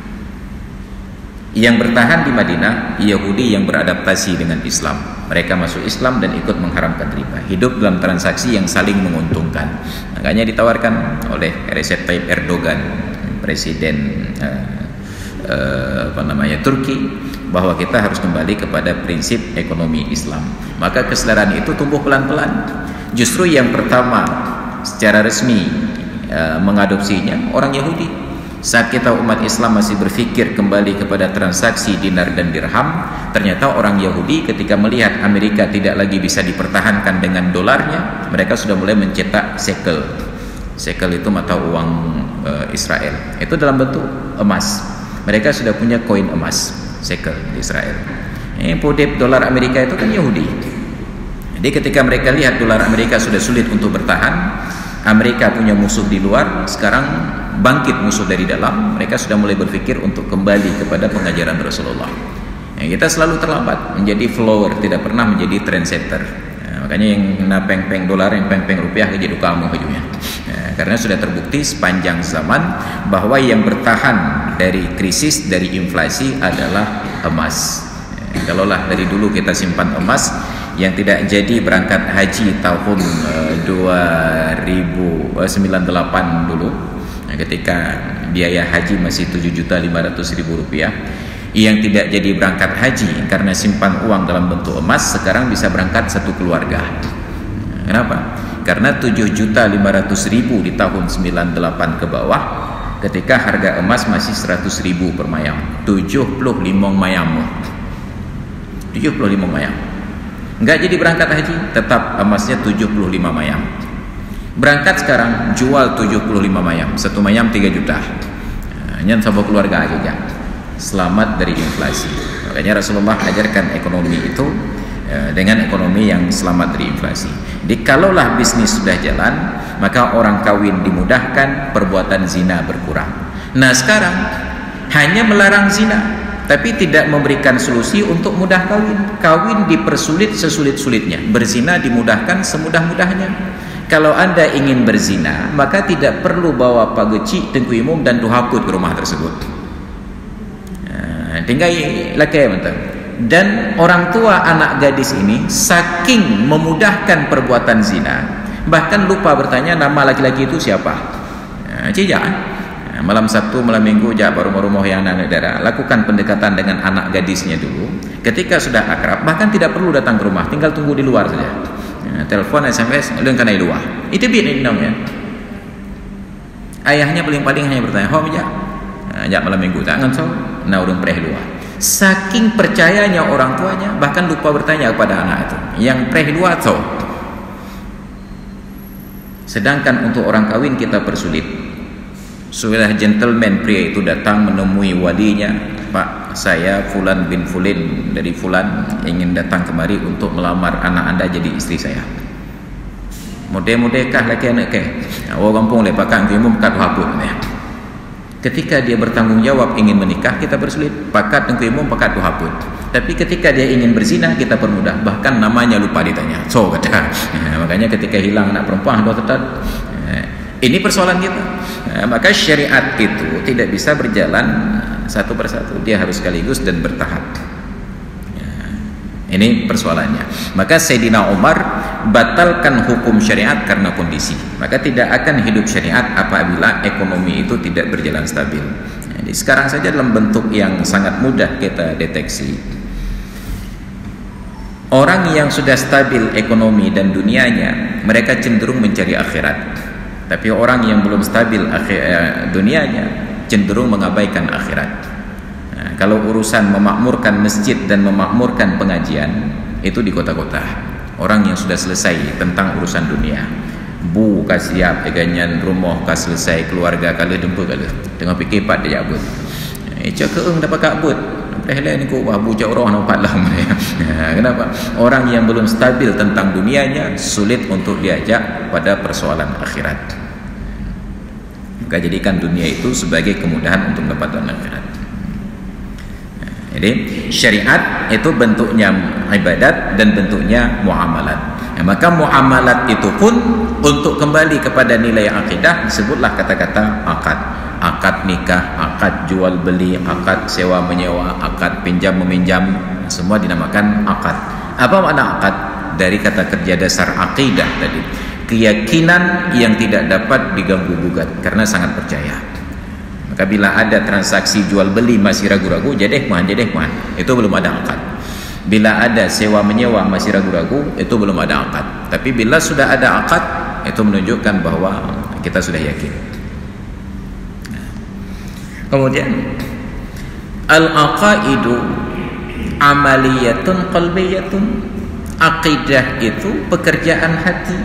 Yang bertahan di Madinah, Yahudi yang beradaptasi dengan Islam. Mereka masuk Islam dan ikut mengharamkan riba. Hidup dalam transaksi yang saling menguntungkan. Makanya ditawarkan oleh Recep Tayyip Erdogan, presiden Turki, bahwa kita harus kembali kepada prinsip ekonomi Islam. Maka kesedaraan itu tumbuh pelan-pelan. Justru yang pertama secara resmi mengadopsinya orang Yahudi. Saat kita umat Islam masih berpikir kembali kepada transaksi dinar dan dirham, ternyata orang Yahudi ketika melihat Amerika tidak lagi bisa dipertahankan dengan dolarnya, mereka sudah mulai mencetak shekel. Shekel itu mata uang Israel. Itu dalam bentuk emas. Mereka sudah punya koin emas, shekel di Israel. Podep dolar Amerika itu kan Yahudi. Jadi ketika mereka lihat dolar Amerika sudah sulit untuk bertahan, Amerika punya musuh di luar, sekarang bangkit musuh dari dalam, mereka sudah mulai berpikir untuk kembali kepada pengajaran Rasulullah. Kita selalu terlambat menjadi follower, tidak pernah menjadi trendsetter. Makanya yang peng-peng dolar, yang peng-peng rupiah jadi kamu bajunya. Karena sudah terbukti sepanjang zaman bahwa yang bertahan dari krisis, dari inflasi adalah emas. Kalaulah dari dulu kita simpan emas, yang tidak jadi berangkat haji tahun 2098 dulu, ketika biaya haji masih 7.500.000 rupiah, yang tidak jadi berangkat haji karena simpan uang dalam bentuk emas, sekarang bisa berangkat satu keluarga. Kenapa? Karena 7.500.000 di tahun 98 ke bawah, ketika harga emas masih 100.000 per mayam, 75 mayam, 75 mayam. Enggak jadi berangkat haji, tetap emasnya 75 mayam. Berangkat sekarang, jual 75 mayam, satu mayam 3 juta. Hanya sebuah keluarga aja. Selamat dari inflasi. Makanya Rasulullah ajarkan ekonomi itu dengan ekonomi yang selamat dari inflasi. Jadi kalaulah bisnis sudah jalan, maka orang kawin dimudahkan, perbuatan zina berkurang. Nah sekarang hanya melarang zina, tapi tidak memberikan solusi untuk mudah kawin. Kawin dipersulit sesulit-sulitnya, berzina dimudahkan semudah-mudahnya. Kalau Anda ingin berzina, maka tidak perlu bawa pageci, tengku imum dan tuhakut ke rumah tersebut. Tinggal laki betul. Dan orang tua anak gadis ini saking memudahkan perbuatan zina, bahkan lupa bertanya nama laki-laki itu siapa. Malam Sabtu, malam Minggu, rumah-rumah yang anak negara, lakukan pendekatan dengan anak gadisnya dulu. Ketika sudah akrab, bahkan tidak perlu datang ke rumah, tinggal tunggu di luar saja. Telepon, SMS, lengkan di luar. Itu biar namanya. Ayahnya paling-paling hanya bertanya, "Ho meja?" Ya malam Minggu, tangan so, nah urung preh luar. Saking percayanya orang tuanya, bahkan lupa bertanya kepada anak itu, yang preh luar so. Sedangkan untuk orang kawin kita persulit. Sudah gentleman pria itu datang menemui walinya, "Pak, saya Fulan bin Fulin dari Fulan ingin datang kemari untuk melamar anak anda jadi istri saya. Mudah-mudahan laki anak ke orang kampung lepakan ilmu pakat haput ni. Ketika dia bertanggung jawab ingin menikah, kita bersulit pakat ilmu pakat haput. Tapi ketika dia ingin berzina, kita permudah, bahkan namanya lupa ditanya. So kata makanya ketika hilang anak perempuan tetap ini persoalan kita. Maka syariat itu tidak bisa berjalan satu persatu, dia harus sekaligus dan bertahap. Ini persoalannya. Maka Sayyidina Umar batalkan hukum syariat karena kondisi. Maka tidak akan hidup syariat apabila ekonomi itu tidak berjalan stabil. Jadi sekarang saja dalam bentuk yang sangat mudah kita deteksi. Orang yang sudah stabil ekonomi dan dunianya, mereka cenderung mencari akhirat. Tapi orang yang belum stabil dunianya, cenderung mengabaikan akhirat. Kalau urusan memakmurkan masjid dan memakmurkan pengajian, itu di kota-kota. Orang yang sudah selesai tentang urusan dunia, bu kasiap ganyan rumah ka selesai, keluarga kala jemput kala tengah fikir pat dia abut cak keung dapat kabut ni ku bu cak orang nampak lah. Kenapa? Orang yang belum stabil tentang dunianya sulit untuk diajak pada persoalan akhirat. Maka jadikan dunia itu sebagai kemudahan untuk mendapatkan akhirat. Jadi syariat itu bentuknya ibadat dan bentuknya muamalat. Maka muamalat itu pun untuk kembali kepada nilai akidah disebutlah kata-kata akad. Akad nikah, akad jual beli, akad sewa menyewa, akad pinjam meminjam, semua dinamakan akad. Apa makna akad? Dari kata kerja dasar akidah tadi, keyakinan yang tidak dapat diganggu gugat karena sangat percaya. Maka bila ada transaksi jual beli masih ragu-ragu, jadeh man, itu belum ada akad. Bila ada sewa menyewa masih ragu-ragu, itu belum ada akad. Tapi bila sudah ada akad, itu menunjukkan bahwa kita sudah yakin. Kemudian al-aqaidu amaliyatun qalbiyatun. Aqidah itu pekerjaan hati.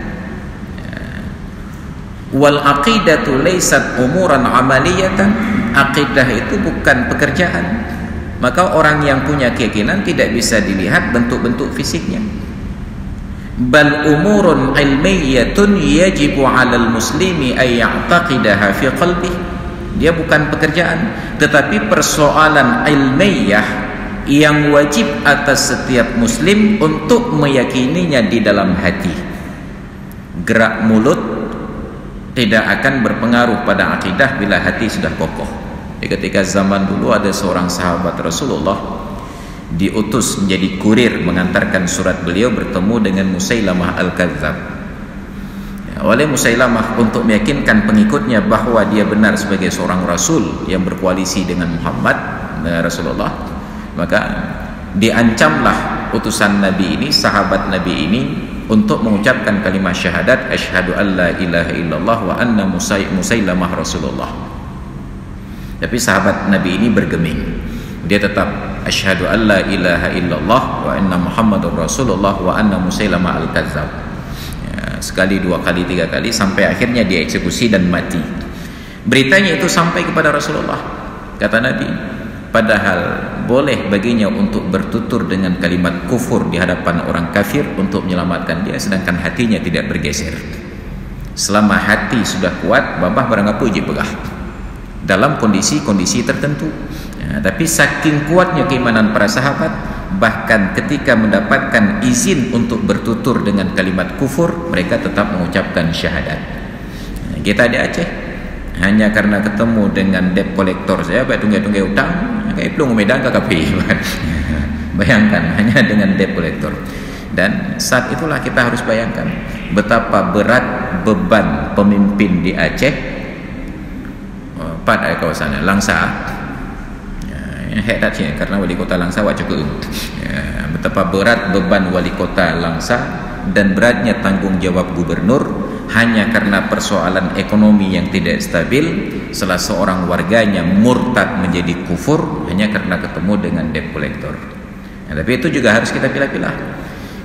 Wal aqidatu laysat umuran amaliyatan. Aqidah itu bukan pekerjaan. Maka orang yang punya keyakinan tidak bisa dilihat bentuk-bentuk fisiknya. Bal umurun ilmiyatun yajibu 'alal muslimi ay ya'taqidaha fi qalbihi. Dia bukan pekerjaan, tetapi persoalan ilmiah yang wajib atas setiap muslim untuk meyakininya di dalam hati. Gerak mulut tidak akan berpengaruh pada akidah bila hati sudah kokoh. Jadi ketika zaman dulu ada seorang sahabat Rasulullah diutus menjadi kurir mengantarkan surat beliau bertemu dengan Musailamah Al-Kadzab. Oleh Musailamah untuk meyakinkan pengikutnya bahwa dia benar sebagai seorang rasul yang berkoalisi dengan Muhammad Rasulullah, maka diancamlah utusan Nabi ini, sahabat Nabi ini, untuk mengucapkan kalimat syahadat asyhadu an la ilaha illallah wa anna Musailamah Rasulullah. Tapi sahabat Nabi ini bergeming, dia tetap asyhadu an la ilaha illallah wa anna Muhammadur Rasulullah wa anna Musailamah Al-Kadzab. Sekali, dua kali, tiga kali, sampai akhirnya dia eksekusi dan mati. Beritanya itu sampai kepada Rasulullah. Kata Nabi, padahal boleh baginya untuk bertutur dengan kalimat kufur di hadapan orang kafir untuk menyelamatkan dia, sedangkan hatinya tidak bergeser. Selama hati sudah kuat, babah barang apa je pegah dalam kondisi-kondisi tertentu. Tapi saking kuatnya keimanan para sahabat, bahkan ketika mendapatkan izin untuk bertutur dengan kalimat kufur, mereka tetap mengucapkan syahadat. Kita di Aceh, hanya karena ketemu dengan debt collector saya, baik tunggai-tunggai utang, kayak pelung Medan ke kapi. Bayangkan, hanya dengan debt collector. Dan saat itulah kita harus bayangkan betapa berat beban pemimpin di Aceh pada kawasan Langsa. Hebat sih, karena wali kota Langsa cukup. Betapa berat beban wali kota Langsa dan beratnya tanggung jawab gubernur hanya karena persoalan ekonomi yang tidak stabil. Salah seorang warganya murtad menjadi kufur hanya karena ketemu dengan debt collector. Tapi itu juga harus kita pilah-pilah.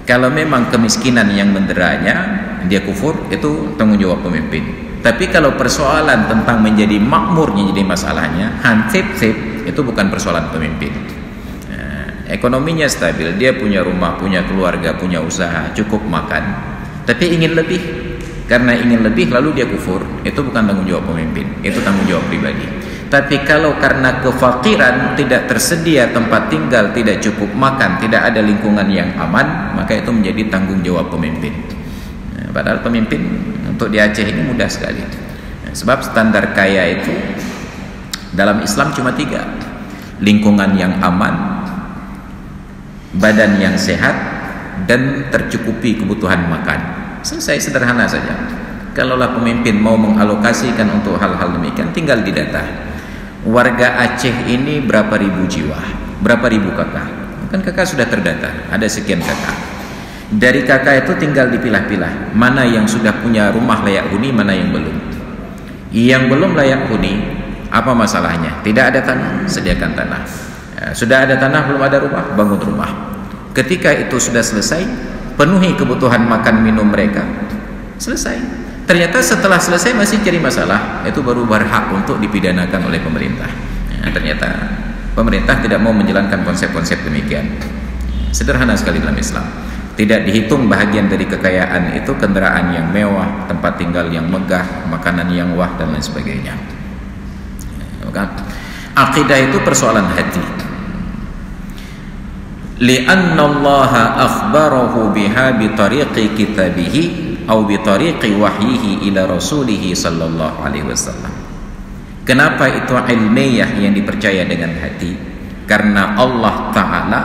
Kalau memang kemiskinan yang menderanya, dia kufur, itu tanggung jawab pemimpin. Tapi kalau persoalan tentang menjadi makmur yang jadi masalahnya, hansip-sip, itu bukan persoalan pemimpin. ekonominya stabil, dia punya rumah, punya keluarga, punya usaha, cukup makan, tapi ingin lebih. Karena ingin lebih lalu dia kufur, itu bukan tanggung jawab pemimpin, itu tanggung jawab pribadi. Tapi kalau karena kefakiran, tidak tersedia tempat tinggal, tidak cukup makan, tidak ada lingkungan yang aman, maka itu menjadi tanggung jawab pemimpin. Padahal pemimpin untuk di Aceh ini mudah sekali. Sebab standar kaya itu dalam Islam cuma 3: lingkungan yang aman, badan yang sehat, dan tercukupi kebutuhan makan. Selesai, sederhana saja. Kalaulah pemimpin mau mengalokasikan untuk hal-hal demikian, tinggal didata. Warga Aceh ini berapa ribu jiwa, berapa ribu kakak. Kan kakak sudah terdata, ada sekian kakak. Dari kakak itu tinggal dipilah-pilah, mana yang sudah punya rumah layak huni, mana yang belum. Yang belum layak huni, apa masalahnya? Tidak ada tanah, sediakan tanah. Sudah ada tanah, belum ada rumah, bangun rumah. Ketika itu sudah selesai, penuhi kebutuhan makan minum mereka, selesai. Ternyata setelah selesai masih cari masalah, itu baru berhak untuk dipidanakan oleh pemerintah. Ternyata pemerintah tidak mau menjalankan konsep-konsep demikian. Sederhana sekali dalam Islam. Tidak dihitung bahagian dari kekayaan itu kendaraan yang mewah, tempat tinggal yang megah, makanan yang wah, dan lain sebagainya. Maka akidah itu persoalan hati. Li'anna Allah akhbarahu biha bitariqi kitabihi atau bitariqi wahyihi ila rasulihi sallallahu alaihi wasallam. Kenapa itu ilmiah yang dipercaya dengan hati? Karena Allah Ta'ala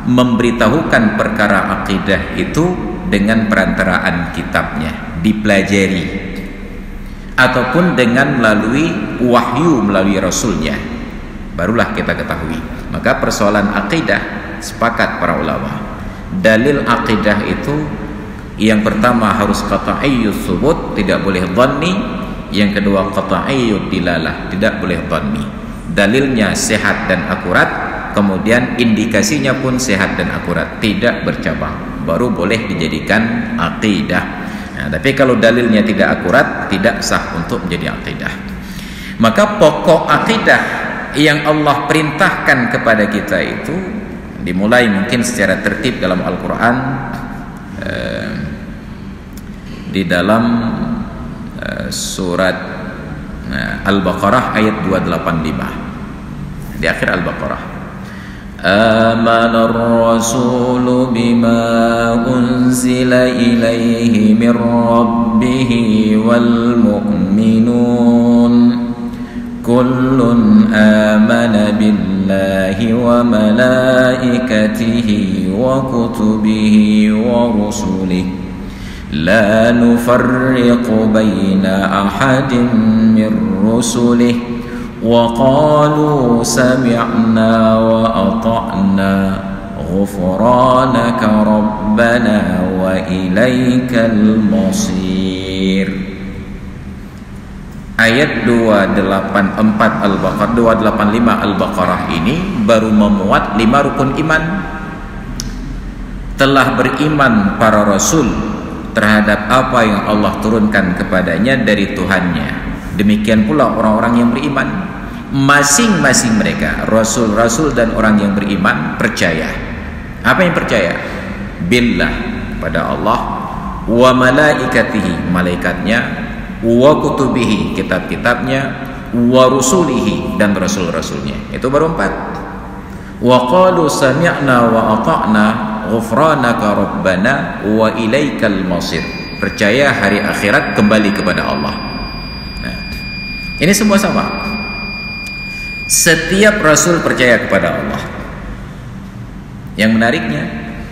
memberitahukan perkara akidah itu dengan perantaraan kitabnya, dipelajari, ataupun dengan melalui wahyu, melalui rasulnya, barulah kita ketahui. Maka persoalan akidah, sepakat para ulama, dalil akidah itu yang pertama harus qat'iyyus subut, tidak boleh dhanni. Yang kedua qat'iyyud dilalah, tidak boleh dhanni. Dalilnya sehat dan akurat, kemudian indikasinya pun sehat dan akurat, tidak bercabang, baru boleh dijadikan akidah. Nah, tapi kalau dalilnya tidak akurat, tidak sah untuk menjadi akidah. Maka pokok akidah yang Allah perintahkan kepada kita itu dimulai mungkin secara tertib dalam Al-Quran, di dalam surat Al-Baqarah ayat 285, di akhir Al-Baqarah. Amanar rasulu bima unzila ilaihi min rabbihi wal mu'minun kullun amana billahi wa malaikatihi wa kutubihi wa rusulihi la nufarriqu baina ahadin min rusulihi wa qalu sami'na wa ata'na ghufranaka rabbana wa ilaikal masir. Ayat 284 Al-Baqarah, 285 Al-Baqarah ini baru memuat 5 rukun iman. Telah beriman para rasul terhadap apa yang Allah turunkan kepadanya dari Tuhannya. Demikian pula orang-orang yang beriman, masing-masing mereka, rasul-rasul dan orang yang beriman, percaya. Apa yang percaya? Billah, pada Allah, wa malaikatihi, malaikatnya, wa kutubihi, kitab-kitabnya, wa rusulihi, dan rasul-rasulnya. Itu baru 4. Wa qalu sami'na wa ata'na ghufranaka rabbana wa ilaikal masir. Percaya hari akhirat, kembali kepada Allah. Nah, ini semua sama. Setiap rasul percaya kepada Allah. Yang menariknya,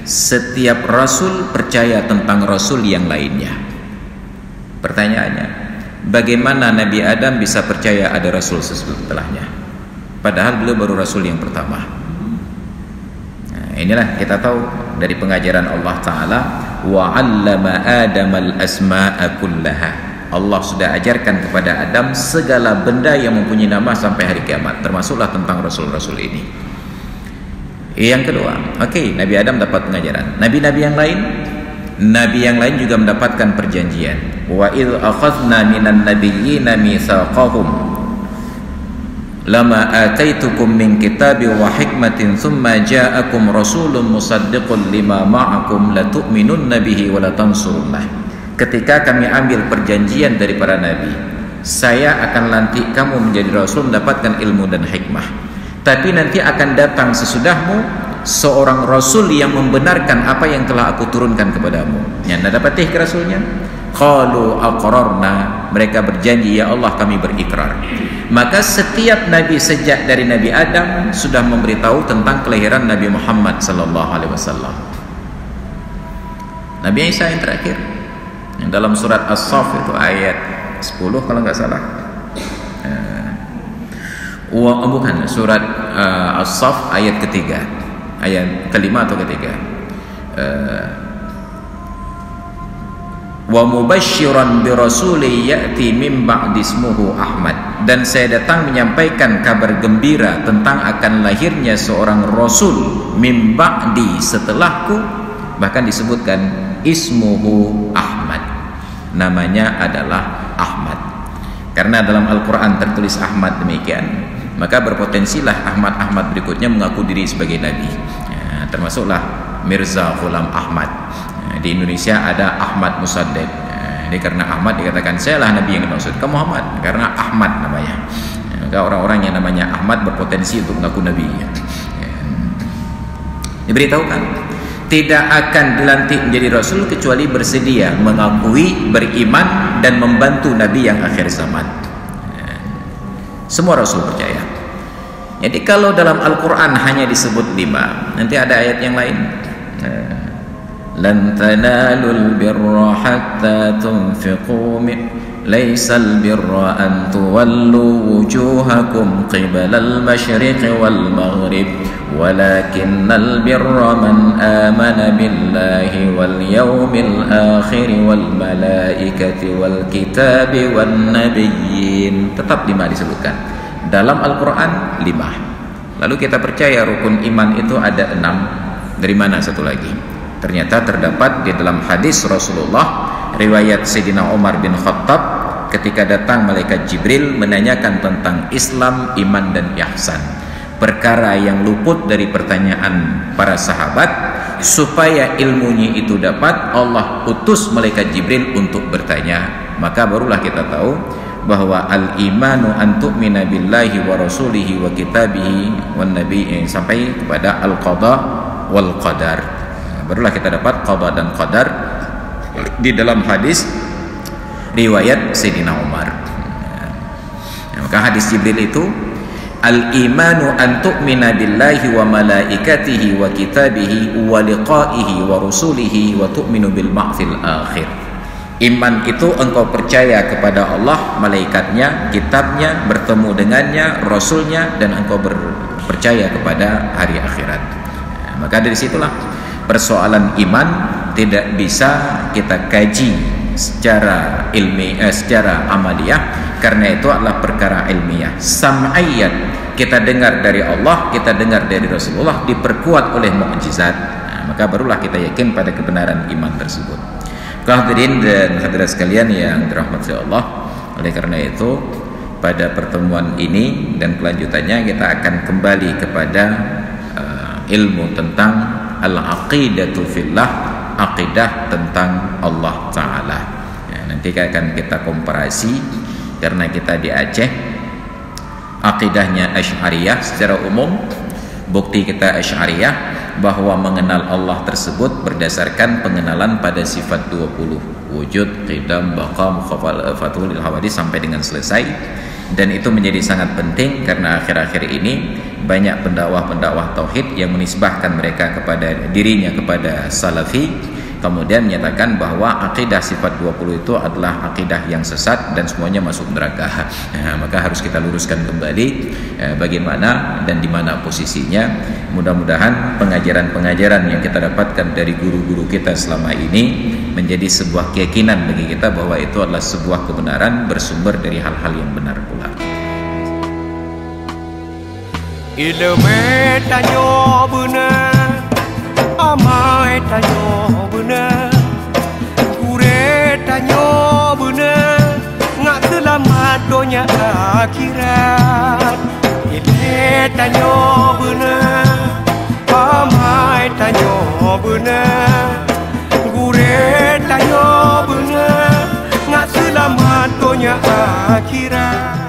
setiap rasul percaya tentang rasul yang lainnya. Pertanyaannya, bagaimana Nabi Adam bisa percaya ada rasul setelahnya? Padahal beliau baru rasul yang pertama. Nah, inilah kita tahu dari pengajaran Allah Ta'ala, wa 'allama Adamal asma'a kullaha. Allah sudah ajarkan kepada Adam segala benda yang mempunyai nama sampai hari kiamat, termasuklah tentang rasul-rasul ini. Yang kedua, Nabi Adam dapat pengajaran. Nabi-nabi yang lain juga mendapatkan perjanjian. Wa idh akhadna minan nabiyyina mitsaqahum lama ataitukum min kitabi wa hikmatin thumma ja'akum rasulun musaddiqun lima ma'akum latu'minunna bihi wa latansurunnah. Ketika kami ambil perjanjian dari para nabi, saya akan lantik kamu menjadi rasul mendapatkan ilmu dan hikmah, tapi nanti akan datang sesudahmu seorang rasul yang membenarkan apa yang telah aku turunkan kepadamu. Yang anda dapatih ke rasulnya? Qalu aqrarna, mereka berjanji, ya Allah kami berikrar. Maka setiap nabi sejak dari Nabi Adam sudah memberitahu tentang kelahiran Nabi Muhammad sallallahu alaihi wasallam. Nabi Isa yang terakhir, yang dalam surat As-Saff itu ayat 10 kalau nggak salah. Bukan, surat As-Saff ayat ketiga, ayat kelima atau ketiga. Wa mubasysyiran bi rasuli ya'ti min ba'di ismuhu Ahmad, dan saya datang menyampaikan kabar gembira tentang akan lahirnya seorang rasul min ba'di, setelahku, bahkan disebutkan ismuhu Ahmad, namanya adalah Ahmad. Karena dalam Al-Qur'an tertulis Ahmad demikian, maka berpotensilah Ahmad berikutnya mengaku diri sebagai nabi. Termasuklah Mirza Ghulam Ahmad. Di Indonesia ada Ahmad Musaddiq. Jadi karena Ahmad dikatakan sayalah nabi yang dimaksud. Kamu Muhammad karena Ahmad namanya. Maka orang-orang yang namanya Ahmad berpotensi untuk mengaku nabi. Diberitahukan tidak akan dilantik menjadi rasul kecuali bersedia mengakui, beriman dan membantu nabi yang akhir zaman. Semua rasul percaya. Jadi kalau dalam Al-Quran hanya disebut 5, nanti ada ayat yang lain. Lan tanalul birra hatta tunfiqu laysal birra an tuwallu wujuhakum qibalal masyriqi wal maghrib walakinnal birra man amana billahi wal yawmil akhir wal malaikati wal kitabi wan nabiyyin. Tetap 5 disebutkan dalam Al-Quran, 5. Lalu kita percaya rukun iman itu ada 6. Dari mana satu lagi? Ternyata terdapat di dalam hadis Rasulullah, riwayat Sayyidina Umar bin Khattab, ketika datang malaikat Jibril menanyakan tentang Islam, iman dan ihsan, perkara yang luput dari pertanyaan para sahabat. Supaya ilmunya itu dapat, Allah utus malaikat Jibril untuk bertanya. Maka barulah kita tahu bahwa al-imanu an tu'mina billahi wa rasulihi wa kitabihi wan nabiyyin, sampai kepada al-qada wal qadar. Barulah kita dapat qada dan qadar di dalam hadis riwayat Sayyidina Umar. Maka hadis Jibril itu al-imanu an tu'mina billahi wa malaikatihi wa kitabihi wa liqa'ihi wa rusulihi wa tu'minu bil ba'tsil akhir. Iman itu engkau percaya kepada Allah, malaikatnya, kitabnya, bertemu dengannya, rasulnya, dan engkau percaya kepada hari akhirat. Maka dari situlah persoalan iman tidak bisa kita kaji secara ilmiah, secara amaliyah, karena itu adalah perkara ilmiah. Sam'iyat, kita dengar dari Allah, kita dengar dari Rasulullah, diperkuat oleh mukjizat. Maka barulah kita yakin pada kebenaran iman tersebut. Hadirin dan hadirat sekalian yang dirahmati Allah, oleh karena itu pada pertemuan ini dan kelanjutannya kita akan kembali kepada ilmu tentang al-aqidatu fillah, aqidah tentang Allah Ta'ala. Nanti akan kita komparasi, karena kita di Aceh, aqidahnya Asy'ariyah secara umum, bukti kita Asy'ariyah bahwa mengenal Allah tersebut berdasarkan pengenalan pada sifat 20, wujud, qidam, baqa, mukhafatul hawadits sampai dengan selesai. Dan itu menjadi sangat penting karena akhir-akhir ini banyak pendakwah-pendakwah tauhid yang menisbahkan mereka kepada dirinya kepada salafi, kemudian menyatakan bahwa akidah sifat 20 itu adalah akidah yang sesat dan semuanya masuk neraka. Maka harus kita luruskan kembali bagaimana dan di mana posisinya. Mudah-mudahan pengajaran-pengajaran yang kita dapatkan dari guru-guru kita selama ini menjadi sebuah keyakinan bagi kita bahwa itu adalah sebuah kebenaran bersumber dari hal-hal yang benar pula. Ilmu tanyo benar, amai tanyo benar, kure tanyo benar, ngak selamat dunia akhirat. kira